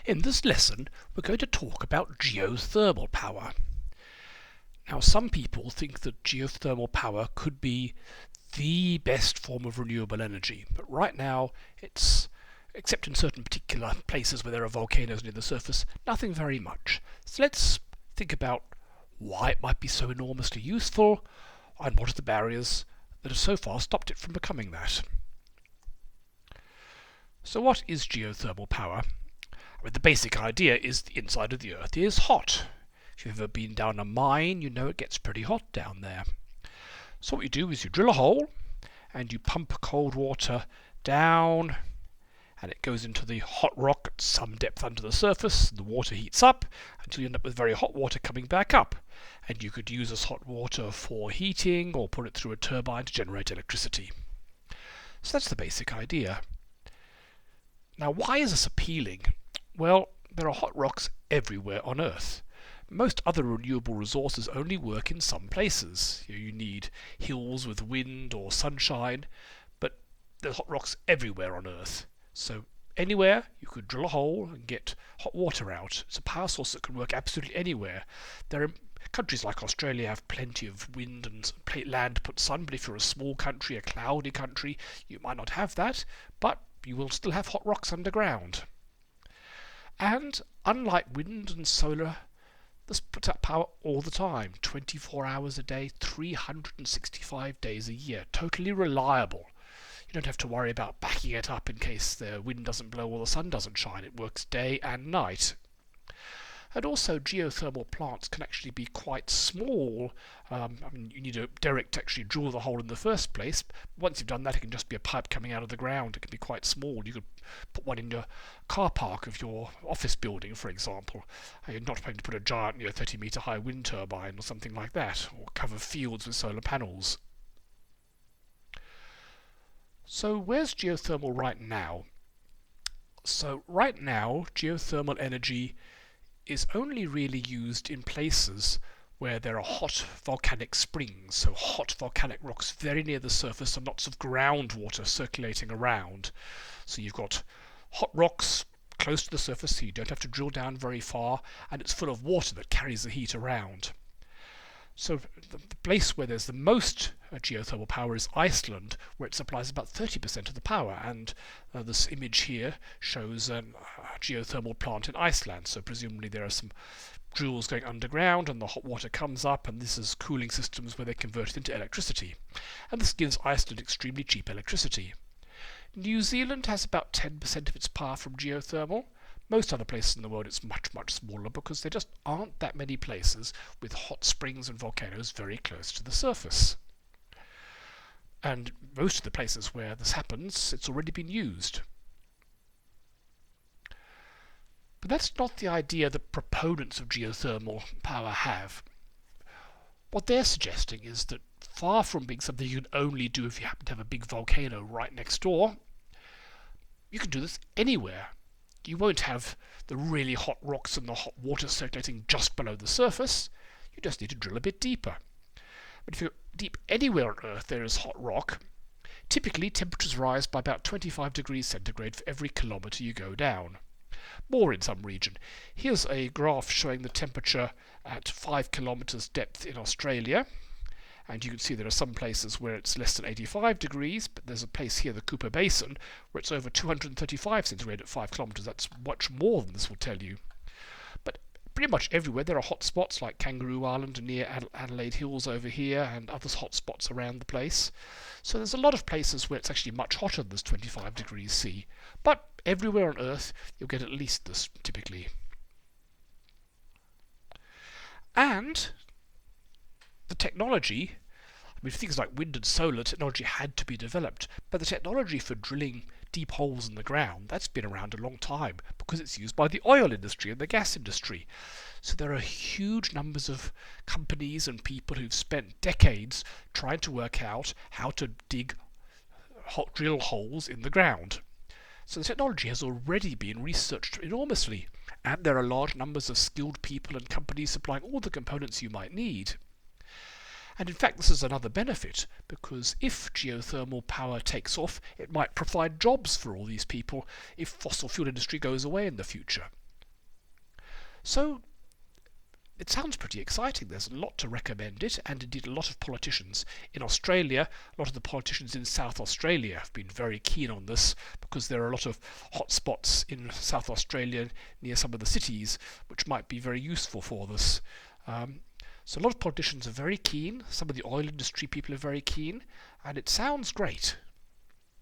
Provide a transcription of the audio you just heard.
In this lesson, we're going to talk about geothermal power. Now, some people think that geothermal power could be the best form of renewable energy, but right now it's, except in certain particular places where there are volcanoes near the surface, nothing very much. So let's think about why it might be so enormously useful and what are the barriers that have so far stopped it from becoming that. So what is geothermal power? The basic idea is the inside of the earth is hot. If you've ever been down a mine, you know it gets pretty hot down there. So what you do is you drill a hole and you pump cold water down, and it goes into the hot rock at some depth under the surface. The water heats up until you end up with very hot water coming back up. And you could use this hot water for heating or put it through a turbine to generate electricity. So that's the basic idea. Now, why is this appealing? Well, there are hot rocks everywhere on Earth. Most other renewable resources only work in some places. You need hills with wind or sunshine, but there's hot rocks everywhere on Earth. So anywhere you could drill a hole and get hot water out. It's a power source that can work absolutely anywhere. There are countries like Australia have plenty of wind and land to put sun, but if you're a small country, a cloudy country, you might not have that, but you will still have hot rocks underground. And unlike wind and solar, this puts out power all the time, 24 hours a day, 365 days a year, totally reliable. You don't have to worry about backing it up in case the wind doesn't blow or the sun doesn't shine. It works day and night. And also geothermal plants can actually be quite small. You need a derrick to actually drill the hole in the first place. Once you've done that, it can just be a pipe coming out of the ground. It can be quite small. You could put one in your car park of your office building, for example. You're not planning to put a giant 30-metre high wind turbine or something like that, or cover fields with solar panels. So where's geothermal right now? So right now, geothermal energy is only really used in places where there are hot volcanic springs, so hot volcanic rocks very near the surface and lots of groundwater circulating around. So you've got hot rocks close to the surface, so you don't have to drill down very far, and it's full of water that carries the heat around. So the place where there's the most geothermal power is Iceland, where it supplies about 30% of the power. And this image here shows a geothermal plant in Iceland. So presumably there are some drills going underground and the hot water comes up, and this is cooling systems where they convert it into electricity. And this gives Iceland extremely cheap electricity. New Zealand has about 10% of its power from geothermal. Most other places in the world it's much, much smaller because there just aren't that many places with hot springs and volcanoes very close to the surface. And most of the places where this happens, it's already been used. But that's not the idea that proponents of geothermal power have. What they're suggesting is that far from being something you can only do if you happen to have a big volcano right next door, you can do this anywhere. You won't have the really hot rocks and the hot water circulating just below the surface. You just need to drill a bit deeper. But if you're deep anywhere on Earth there is hot rock, typically temperatures rise by about 25 degrees centigrade for every kilometre you go down. More in some region. Here's a graph showing the temperature at 5 kilometres depth in Australia. And you can see there are some places where it's less than 85 degrees, but there's a place here, the Cooper Basin, where it's over 235 centigrade at 5 kilometres. That's much more than this will tell you. But pretty much everywhere there are hot spots like Kangaroo Island near Adelaide Hills over here, and other hot spots around the place. So there's a lot of places where it's actually much hotter than this 25 degrees C. But everywhere on Earth you'll get at least this typically. And the technology, things like wind and solar technology had to be developed, but the technology for drilling deep holes in the ground, that's been around a long time because it's used by the oil industry and the gas industry. So there are huge numbers of companies and people who've spent decades trying to work out how to dig drill holes in the ground. So the technology has already been researched enormously, and there are large numbers of skilled people and companies supplying all the components you might need. And in fact, this is another benefit, because if geothermal power takes off, it might provide jobs for all these people if fossil fuel industry goes away in the future. So it sounds pretty exciting. There's a lot to recommend it, and indeed a lot of politicians in Australia, a lot of the politicians in South Australia have been very keen on this because there are a lot of hot spots in South Australia near some of the cities which might be very useful for this. So a lot of politicians are very keen, some of the oil industry people are very keen, and it sounds great.